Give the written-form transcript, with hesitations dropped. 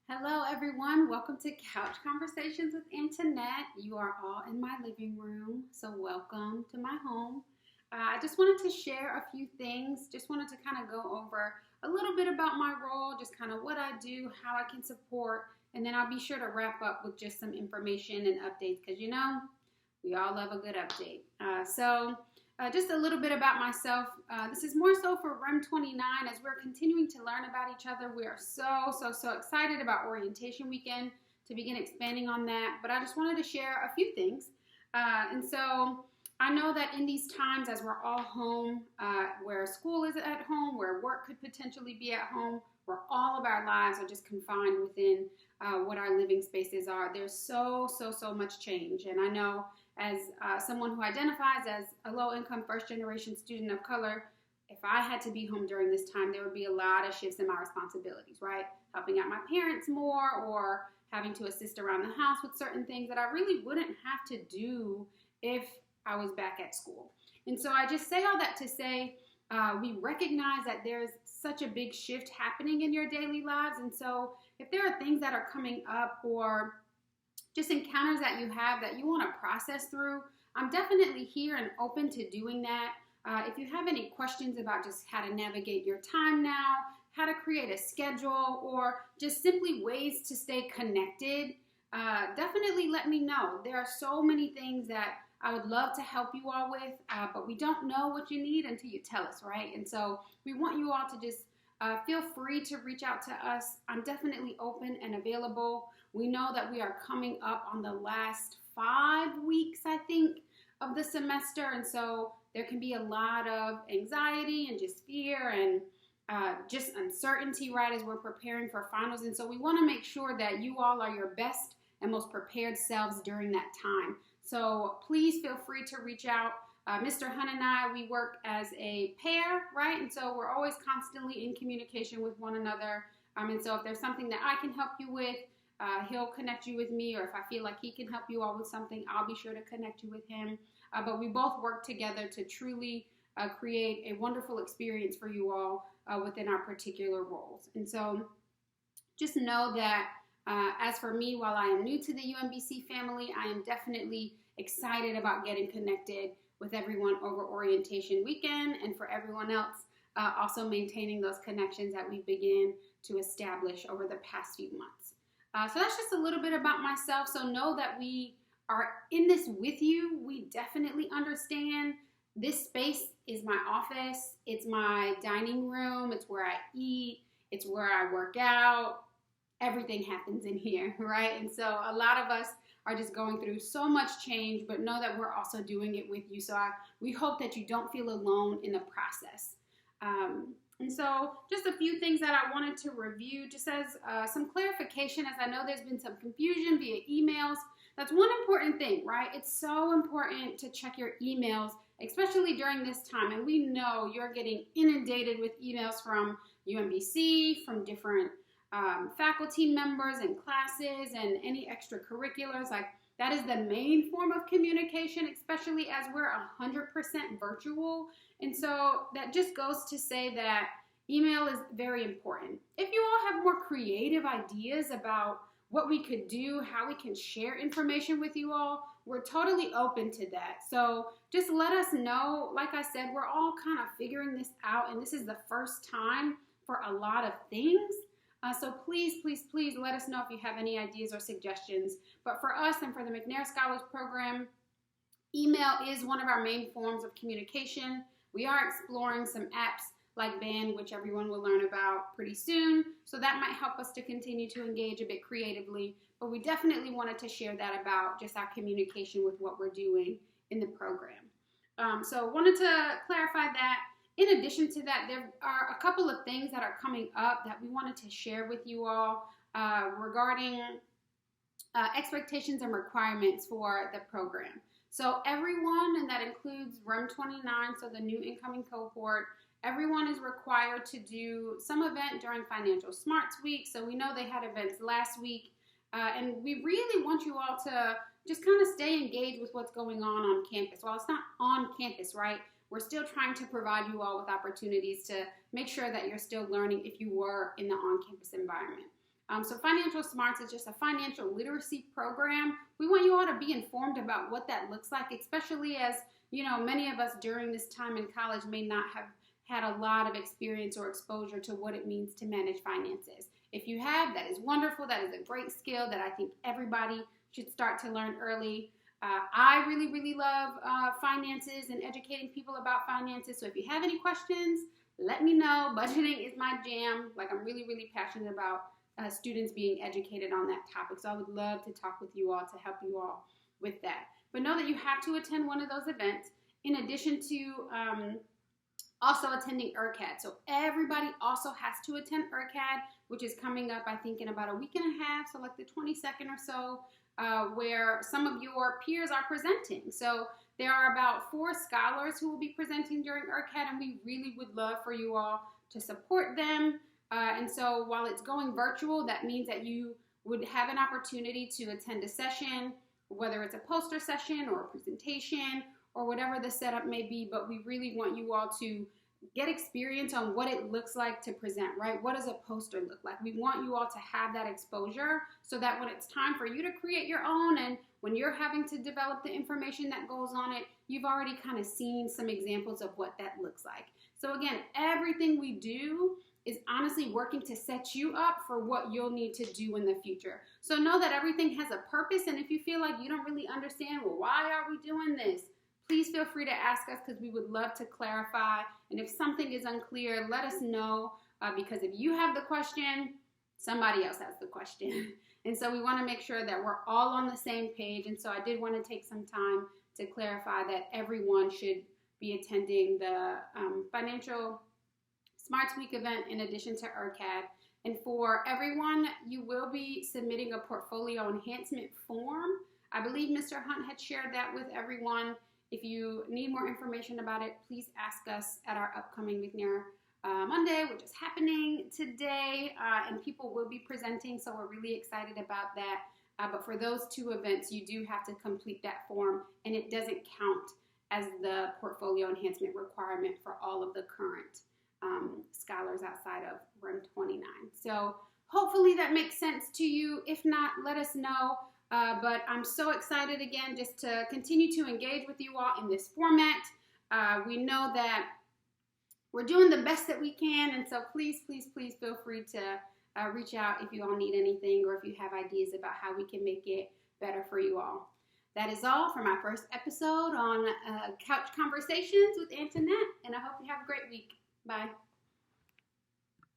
Hello, everyone. Welcome to Couch Conversations with Antoinette. You are all in my living room, so welcome to my home. I just wanted to share a few things. Just wanted to kind of go over a little bit about my role, just kind of what I do, how I can support, and then I'll be sure to wrap up with just some information and updates because we all love a good update. Just a little bit about myself. This is more so for REM 29 as we're continuing to learn about each other. We are so excited about orientation weekend to begin expanding on that. But I just wanted to share a few things. I know that in these times, as we're all home, where school is at home, where work could potentially be at home, where all of our lives are just confined within what our living spaces are, there's so much change. And I know as someone who identifies as a low-income first-generation student of color, if I had to be home during this time, there would be a lot of shifts in my responsibilities, right? Helping out my parents more or having to assist around the house with certain things that I really wouldn't have to do if I was back at school. And so I just say all that to say we recognize that there's such a big shift happening in your daily lives. And so if there are things that are coming up or just encounters that you have that you want to process through, I'm definitely here and open to doing that. If you have any questions about just how to navigate your time now, how to create a schedule, or just simply ways to stay connected, definitely let me know. There are so many things that I would love to help you all with, but we don't know what you need until you tell us, right? And so we want you all to just feel free to reach out to us. I'm definitely open and available. We know that we are coming up on the last 5 weeks, I think, of the semester. And so there can be a lot of anxiety and just fear and just uncertainty, right, as we're preparing for finals. And so we want to make sure that you all are your best and most prepared selves during that time. So please feel free to reach out. Mr. Hunt and I, we work as a pair, right? And so we're always constantly in communication with one another. And so if there's something that I can help you with, he'll connect you with me, or if I feel like he can help you all with something, I'll be sure to connect you with him. But we both work together to truly create a wonderful experience for you all within our particular roles. And so just know that as for me, while I am new to the UMBC family, I am definitely excited about getting connected with everyone over orientation weekend, and for everyone else, also maintaining those connections that we began to establish over the past few months. So that's just a little bit about myself. So know that we are in this with you. We definitely understand this space is my office. It's my dining room. It's where I eat. It's where I work out. Everything happens in here, right? And so a lot of us are just going through so much change, but know that we're also doing it with you. So we hope that you don't feel alone in the process. And so just a few things that I wanted to review, just as some clarification, as I know there's been some confusion via emails. That's one important thing, right? It's so important to check your emails, especially during this time. And we know you're getting inundated with emails from UMBC, from different faculty members and classes and any extracurriculars. Like, that is the main form of communication, especially as we're 100% virtual. And so that just goes to say that email is very important. If you all have more creative ideas about what we could do, how we can share information with you all, we're totally open to that. So just let us know. Like I said, we're all kind of figuring this out, and this is the first time for a lot of things. So please let us know if you have any ideas or suggestions. But for us and for the McNair Scholars Program, email is one of our main forms of communication. We are exploring some apps like Band, which everyone will learn about pretty soon. So that might help us to continue to engage a bit creatively. But we definitely wanted to share that about just our communication with what we're doing in the program. So wanted to clarify that. In addition to that, there are a couple of things that are coming up that we wanted to share with you all regarding expectations and requirements for the program. So everyone, and that includes REM 29, so the new incoming cohort, everyone is required to do some event during Financial Smarts Week. So we know they had events last week, and we really want you all to just kind of stay engaged with what's going on campus. Well, it's not on campus, right? We're still trying to provide you all with opportunities to make sure that you're still learning if you were in the on-campus environment. So Financial Smarts is just a financial literacy program. We want you all to be informed about what that looks like, especially as, many of us during this time in college may not have had a lot of experience or exposure to what it means to manage finances. If you have, that is wonderful. That is a great skill that I think everybody should start to learn early. I really, really love finances and educating people about finances. So if you have any questions, let me know. Budgeting is my jam. Like, I'm really, really passionate about students being educated on that topic. So I would love to talk with you all to help you all with that. But know that you have to attend one of those events in addition to also attending ERCAD. So everybody also has to attend ERCAD, which is coming up, I think, in about a week and a half, so like the 22nd or so, where some of your peers are presenting. So there are about 4 scholars who will be presenting during ERCAD, and we really would love for you all to support them. And so while it's going virtual, that means that you would have an opportunity to attend a session, whether it's a poster session or a presentation or whatever the setup may be, but we really want you all to get experience on what it looks like to present, right? What does a poster look like? We want you all to have that exposure so that when it's time for you to create your own and when you're having to develop the information that goes on it, you've already kind of seen some examples of what that looks like. So again, everything we do is honestly working to set you up for what you'll need to do in the future. So know that everything has a purpose, and if you feel like you don't really understand, well, why are we doing this? Please feel free to ask us because we would love to clarify. And if something is unclear, let us know because if you have the question, somebody else has the question. And so we want to make sure that we're all on the same page. And so I did want to take some time to clarify that everyone should be attending the Financial Smarts Week event in addition to ERCAD. And for everyone, you will be submitting a portfolio enhancement form. I believe Mr. Hunt had shared that with everyone. If you need more information about it, please ask us at our upcoming McNair Monday, which is happening today, and people will be presenting, so we're really excited about that. But for those 2 events, you do have to complete that form, and it doesn't count as the portfolio enhancement requirement for all of the current scholars outside of REM 29. So hopefully that makes sense to you. If not, let us know. But I'm so excited again just to continue to engage with you all in this format. We know that we're doing the best that we can, and so please, please, please feel free to reach out if you all need anything or if you have ideas about how we can make it better for you all. That is all for my first episode on Couch Conversations with Antoinette, and I hope you have a great week. Bye.